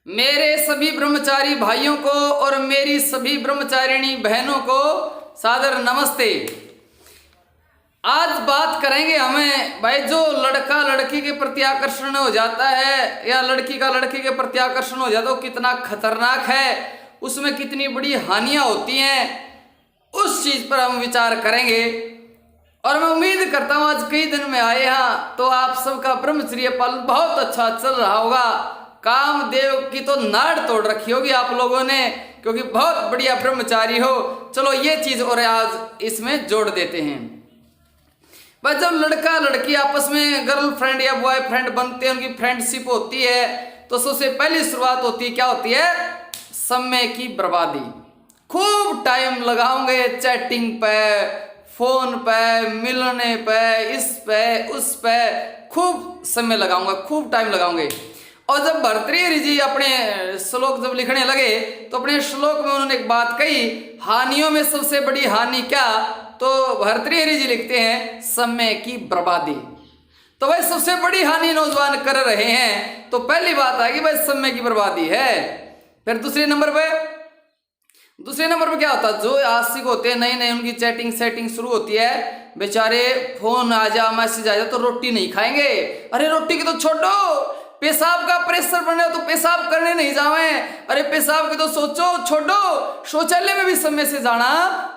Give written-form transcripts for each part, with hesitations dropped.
मेरे सभी ब्रह्मचारी भाइयों को और मेरी सभी ब्रह्मचारिणी बहनों को सादर नमस्ते। आज बात करेंगे हमें भाई, जो लड़का लड़की के प्रति आकर्षण हो जाता है या लड़की का लड़के के प्रति आकर्षण हो जाता है, वो कितना खतरनाक है, उसमें कितनी बड़ी हानियां होती हैं, उस चीज पर हम विचार करेंगे। और मैं उम्मीद करता हूं आज कई दिन में आए हैं तो आप सबका ब्रह्मचर्य पालन बहुत अच्छा चल रहा होगा। कामदेव की तो नाड़ तोड़ रखी होगी आप लोगों ने, क्योंकि बहुत बढ़िया ब्रह्मचारी हो। चलो ये चीज और आज इसमें जोड़ देते हैं। बस जब लड़का लड़की आपस में गर्लफ्रेंड या बॉयफ्रेंड बनते हैं, उनकी फ्रेंडशिप होती है, तो सबसे पहली शुरुआत होती है, क्या होती है? समय की बर्बादी। खूब टाइम लगाओगे चैटिंग पे, फोन पे, मिलने पे, इस पे उस पे खूब समय लगाऊंगा, खूब टाइम लगाओगे। और जब भर्तृहरि जी अपने श्लोक जब लिखने लगे तो अपने श्लोक में उन्होंने एक बात कही, हानियों में सबसे बड़ी हानि क्या? तो भर्तृहरि जी लिखते हैं समय की बर्बादी। तो भाई सबसे बड़ी हानि नौजवान कर रहे हैं, तो पहली बात आएगी भाई समय की बर्बादी है। फिर दूसरे नंबर पे क्या होता है? जो आशिक होते हैं नए नए, उनकी चैटिंग सेटिंग शुरू होती है, बेचारे फोन आ जा, मैसेज आ जा तो रोटी नहीं खाएंगे। अरे रोटी की तो छोड़ो, पेशाब का प्रेशर बन रहा तो पेशाब करने नहीं जावे। अरे पेशाब की तो सोचो छोड़ो, शौचालय में भी समय से जाना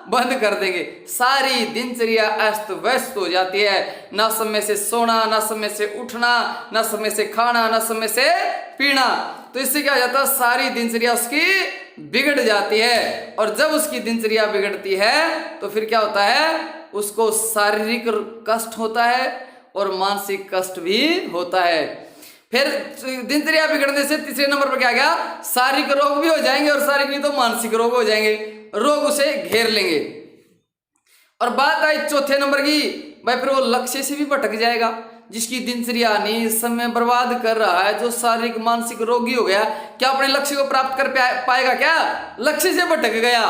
बंद कर देंगे। सारी दिनचर्या अस्त व्यस्त हो जाती है, ना समय से सोना, ना समय से उठना, ना समय से खाना, ना समय से पीना। तो इससे क्या हो जाता है? सारी दिनचर्या उसकी बिगड़ जाती है। और जब उसकी दिनचर्या बिगड़ती है तो फिर क्या होता है? उसको शारीरिक कष्ट होता है और मानसिक कष्ट भी होता है। फिर दिनचर्या बिगड़ने से तीसरे नंबर पर क्या गया? शारीरिक रोग भी हो जाएंगे, और शारीरिक नहीं तो मानसिक रोग हो जाएंगे, रोग उसे घेर लेंगे। और बात आई चौथे नंबर की, भाई फिर वो लक्ष्य से भी भटक जाएगा। जिसकी दिनचर्या नहीं, समय बर्बाद कर रहा है, जो शारीरिक मानसिक रोगी हो गया, क्या अपने लक्ष्य को प्राप्त कर पाएगा? क्या लक्ष्य से भटक गया।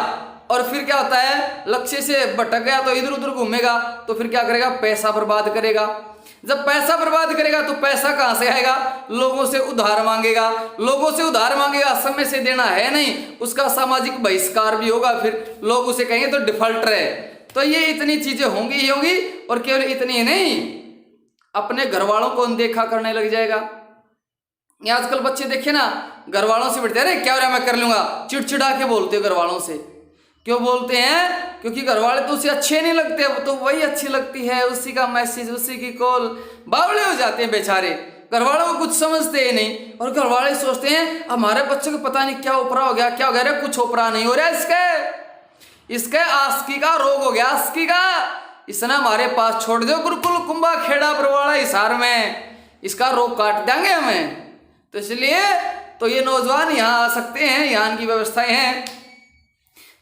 और फिर क्या होता है? लक्ष्य से भटक गया तो इधर उधर घूमेगा, तो फिर क्या करेगा? पैसा बर्बाद करेगा। जब पैसा बर्बाद करेगा तो पैसा कहां से आएगा? लोगों से उधार मांगेगा, लोगों से उधार मांगेगा, समय से देना है नहीं, उसका सामाजिक बहिष्कार भी होगा, फिर लोग उसे कहेंगे तो डिफॉल्टर है। तो ये इतनी चीजें होंगी ही होंगी। और केवल इतनी ही नहीं, अपने घर वालों को अनदेखा करने लग जाएगा। ये आजकल बच्चे देखे ना, घर वालों से बैठते, अरे क्या हो रहा है मैं कर लूंगा, चिड़चिड़ा के बोलते हैं घर वालों से। क्यों बोलते हैं? क्योंकि घर वाले तो उसे अच्छे नहीं लगते, तो वही अच्छी लगती है, उसी का मैसेज, उसी की कॉल। बावले हो जाते हैं बेचारे, घर वालों को कुछ समझते ही नहीं। और घर वाले सोचते हैं हमारे बच्चे को पता नहीं क्या ओपरा हो गया, क्या हो गया? अरे कुछ ओपरा नहीं हो रहा इसके आस्की का रोग हो गया, आस्की का। इसने हमारे पास छोड़ दो गुरुकुल कुंभा खेड़ा बरवाड़ा हिसार में, इसका रोग काट देंगे हमें। तो इसलिए तो ये नौजवान यहाँ आ सकते हैं, यहाँ की व्यवस्थाएं हैं।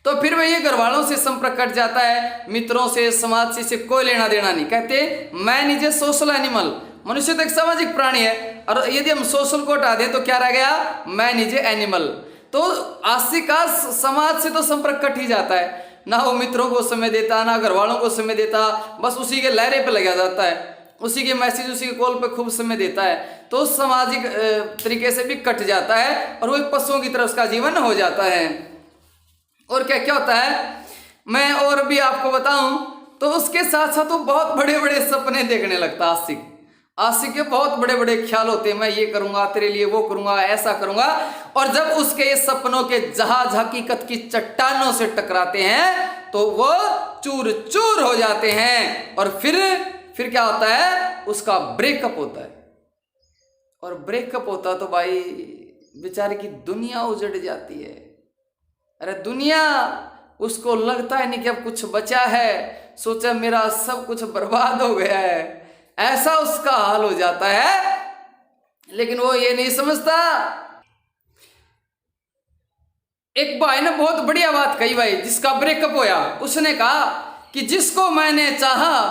तो फिर वही घर वालों से संपर्क कट जाता है, मित्रों से, समाज से कोई लेना देना नहीं। कहते मैं नीचे सोशल एनिमल, मनुष्य तो एक सामाजिक प्राणी है, और यदि हम सोशल को हटा दें तो क्या रह गया? मैं नीचे एनिमल। तो आशिक का समाज से तो संपर्क कट ही जाता है, ना वो मित्रों को समय देता, ना घर वालों को समय देता, बस उसी के लहरे पे लगा जाता है, उसी के मैसेज, उसी के कॉल पे खूब समय देता है। तो सामाजिक तरीके से भी कट जाता है, और वो एक पशुओं की तरह उसका जीवन हो जाता है। और क्या क्या होता है मैं और भी आपको बताऊं, तो उसके साथ साथ वो बहुत बड़े बड़े सपने देखने लगता है। आशिक के बहुत बड़े बड़े ख्याल होते हैं, मैं ये करूंगा तेरे लिए, वो करूंगा, ऐसा करूंगा। और जब उसके ये सपनों के जहाज हकीकत की चट्टानों से टकराते हैं तो वो चूर चूर हो जाते हैं। और फिर क्या होता है? उसका ब्रेकअप होता है। और ब्रेकअप होता तो भाई बेचारे की दुनिया उजड़ जाती है। अरे दुनिया, उसको लगता है नहीं कि अब कुछ बचा है, सोचा मेरा सब कुछ बर्बाद हो गया है, ऐसा उसका हाल हो जाता है। लेकिन वो ये नहीं समझता। एक भाई ने बहुत बढ़िया बात कही भाई, जिसका ब्रेकअप होया, उसने कहा कि जिसको मैंने चाहा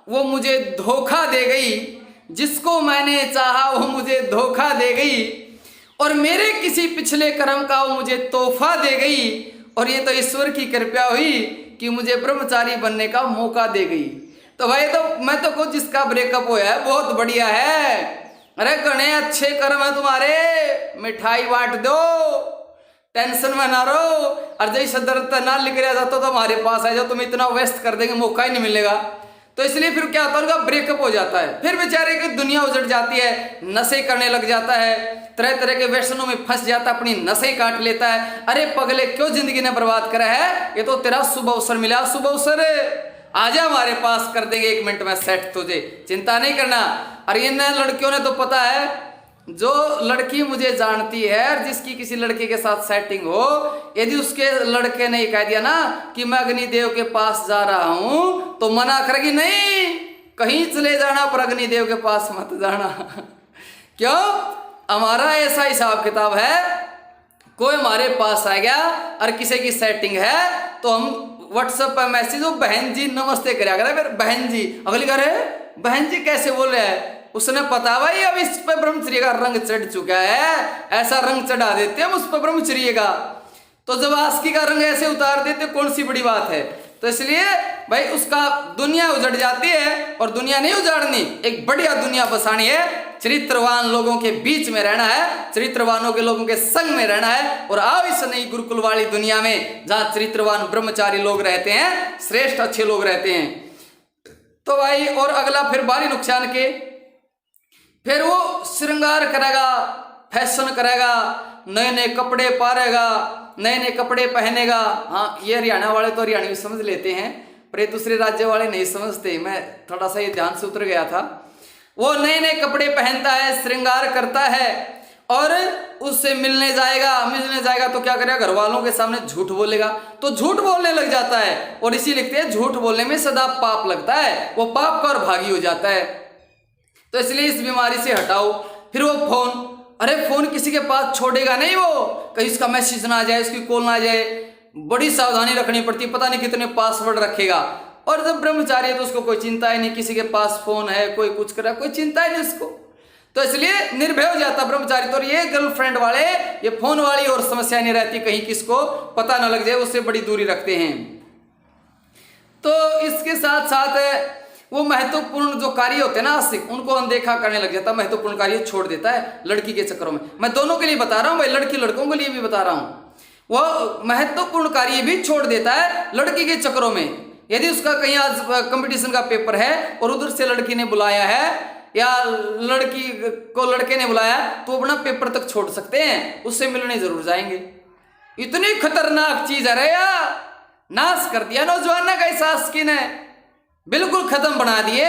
वो मुझे धोखा दे गई, जिसको मैंने चाहा वो मुझे धोखा दे गई, और मेरे किसी पिछले कर्म का वो मुझे तोहफा दे गई, और ये तो ईश्वर की कृपा हुई कि मुझे ब्रह्मचारी बनने का मौका दे गई। तो भाई तो मैं तो खुद जिसका ब्रेकअप हुआ है बहुत बढ़िया है, अरे घने अच्छे कर्म है तुम्हारे, मिठाई बांट दो, टेंशन में ना रहो, और जैसे दर्द ना लिख रहा जाता तो हमारे पास है, जो तुम इतना वेस्ट कर देंगे मौका ही नहीं मिलेगा। तो इसलिए फिर क्या होता है, उनका ब्रेकअप हो जाता है, फिर बेचारे की दुनिया उजड़ जाती है, नशे करने लग जाता है, तरह तरह के व्यसनों में फंस जाता है, अपनी नशे काट लेता है। अरे पगले क्यों जिंदगी ने बर्बाद करा है, ये तो तेरा शुभ अवसर मिला, शुभ अवसर आजा हमारे पास, कर देंगे 1 मिनट में सेट, तुझे चिंता नहीं करना। और इन लड़कियों ने तो पता है, जो लड़की मुझे जानती है और जिसकी किसी लड़के के साथ सेटिंग हो, यदि उसके लड़के ने कह दिया ना कि मैं अग्निदेव के पास जा रहा हूं, तो मना करेगी नहीं, कहीं चले जाना पर अग्निदेव के पास मत जाना। क्यों? हमारा ऐसा हिसाब किताब है, कोई हमारे पास आ गया और किसी की सेटिंग है तो हम व्हाट्सएप पर मैसेज, वो बहन जी नमस्ते करा करे, फिर बहन जी, अगली कह रहे बहन जी कैसे बोल रहे हैं, उसने पता भाई अब इस पे ब्रह्मचर्य का रंग चढ़ चुका है, ऐसा रंग चढ़ा देते हम उस पर ब्रह्मचर्य का, तो जब आस्की का रंग ऐसे उतार देते कौन सी बड़ी बात है। तो इसलिए भाई उसका दुनिया उजड़ जाती है, और दुनिया नहीं उजाड़नी, एक बढ़िया दुनिया बसानी है, चरित्रवान लोगों के बीच में रहना है, चरित्रवानों के लोगों के संग में रहना है, और आओ इस नई गुरुकुल वाली दुनिया में जहां चरित्रवान ब्रह्मचारी लोग रहते हैं, श्रेष्ठ अच्छे लोग रहते हैं। तो भाई और अगला फिर भारी नुकसान के, फिर वो श्रृंगार करेगा, फैशन करेगा, नए नए कपड़े पारेगा, नए नए कपड़े पहनेगा। हाँ, ये हरियाणा वाले तो हरियाणवी समझ लेते हैं, पर ये दूसरे राज्य वाले नहीं समझते, मैं थोड़ा सा ये ध्यान से उतर गया था। वो नए नए कपड़े पहनता है, श्रृंगार करता है, और उससे मिलने जाएगा तो क्या करेगा, घर वालों के सामने झूठ बोलेगा, तो झूठ बोलने लग जाता है, और इसी लिखते हैं झूठ बोलने में सदा पाप लगता है, वो पाप का और भागी हो जाता है। तो इसलिए इस बीमारी से हटाओ। फिर वो फोन, अरे फोन किसी के पास छोड़ेगा नहीं, वो कहीं उसका मैसेज ना आ जाए, उसकी कॉल ना आ जाए, बड़ी सावधानी रखनी पड़ती, पता नहीं कितने पासवर्ड रखेगा। और जब ब्रह्मचारी है तो उसको कोई चिंता ही नहीं, किसी के पास फोन है, कोई कुछ कर रहा है, कोई चिंता ही नहीं उसको, तो इसलिए निर्भय हो जाता ब्रह्मचारी। तो ये गर्लफ्रेंड वाले, ये फोन वाली और समस्या नहीं रहती, कहीं किसको पता ना लग जाए, उससे बड़ी दूरी रखते हैं। तो इसके साथ साथ वो महत्वपूर्ण जो कार्य होते हैं ना आस्तिक, उनको अनदेखा करने लग जाता है, महत्वपूर्ण कार्य छोड़ देता है लड़की के चक्करों में। मैं दोनों के लिए बता रहा हूं भाई, लड़की लड़कों के लिए भी बता रहा हूं। वो महत्वपूर्ण कार्य भी छोड़ देता है लड़की के चक्करों में। यदि उसका कहीं आज कंपटीशन का पेपर है और उधर से लड़की ने बुलाया है या लड़की को लड़के ने बुलाया, तो अपना पेपर तक छोड़ सकते हैं, उससे मिलने जरूर जाएंगे। इतनी खतरनाक चीज है रे यार, नाश कर दिया नौजवान का इस आस्की ने, बिल्कुल खत्म बना दिए।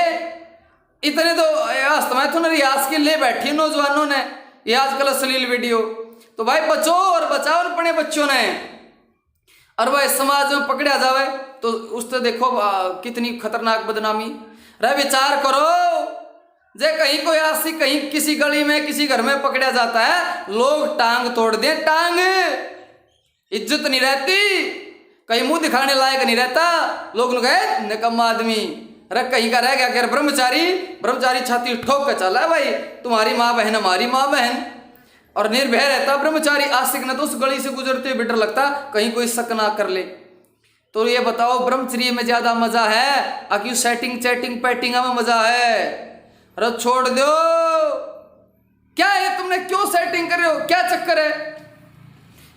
इतने तो अस्तमाय तो रियाज के ले बैठी नौजवानों ने, ये आजकल अश्लील वीडियो, तो भाई बचो और बचाओ अपने बच्चों ने। और वह समाज में पकड़ा जावे तो उससे देखो कितनी खतरनाक बदनामी। रे विचार करो, जे कहीं कोई आसी कहीं किसी गली में किसी घर में पकड़ा जाता है, लोग टांग तोड़ दे, टांग, इज्जत नहीं रहती, कहीं मुंह दिखाने लायक नहीं रहता, लोग कहे निकम्मा आदमी। अरे कहीं का रह गया क्या ब्रह्मचारी छाती ठोक कर चला है भाई, तुम्हारी माँ बहन हमारी माँ बहन, और निर्भय रहता ब्रह्मचारी। आशिक न तो उस गली से गुजरते हुए डर लगता कहीं कोई शक ना कर ले। तो ये बताओ ब्रह्मचर्य में ज्यादा मजा है आकि सेटिंग चैटिंग पैटिंग में मजा है? अरे छोड़ दो, क्या है तुमने क्यों सेटिंग कर रहे हो, क्या चक्कर है?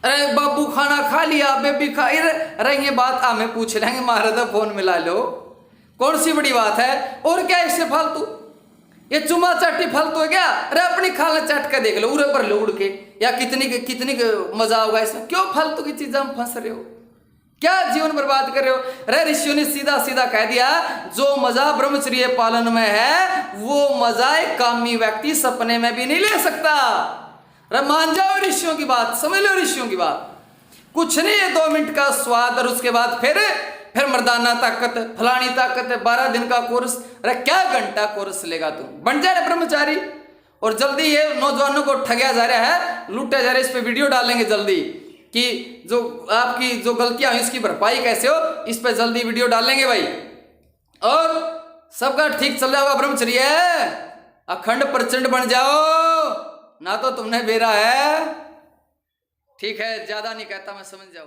अरे बाबू खाना खा लिया, बेबी खा, अरे ये बात हमें पूछ लेंगे, मारे तो फोन मिला लो, कौन सी बड़ी बात है? और क्या इससे फालतू, ये चुमा चाटी फालतू है क्या? अरे अपनी खाना चाट के देख लो, उड़े पर लो उड़ के, या कितनी मजा होगा इसमें, क्यों फालतू की चीजें हम फंस रहे हो, क्या जीवन बर्बाद कर रहे हो? अरे ऋषियों ने सीधा सीधा कह दिया, जो मजा ब्रह्मचर्य पालन में है वो मजा एक कामी व्यक्ति सपने में भी नहीं ले सकता। अरे मान जाओ ऋषियों की बात, समझ लो ऋषियों की बात, कुछ नहीं है 2 मिनट का स्वाद, और उसके बाद फिर मर्दाना ताकत, फलानी ताकत है, 12 दिन का कोर्स। अरे क्या घंटा कोर्स लेगा तुम, बन जा रहे ब्रह्मचारी। और जल्दी ये नौजवानों को ठगया जा रहा है, लूटा जा रहा है, इस पे वीडियो डालेंगे जल्दी कि जो आपकी जो गलतियां हुई इसकी भरपाई कैसे हो, इस पे जल्दी वीडियो डालेंगे भाई। और सबका ठीक चल जाओगा ब्रह्मचर्य, अखंड प्रचंड बन जाओ, ना तो तुमने बेरा है। ठीक है, ज्यादा नहीं कहता मैं, समझ जाओ।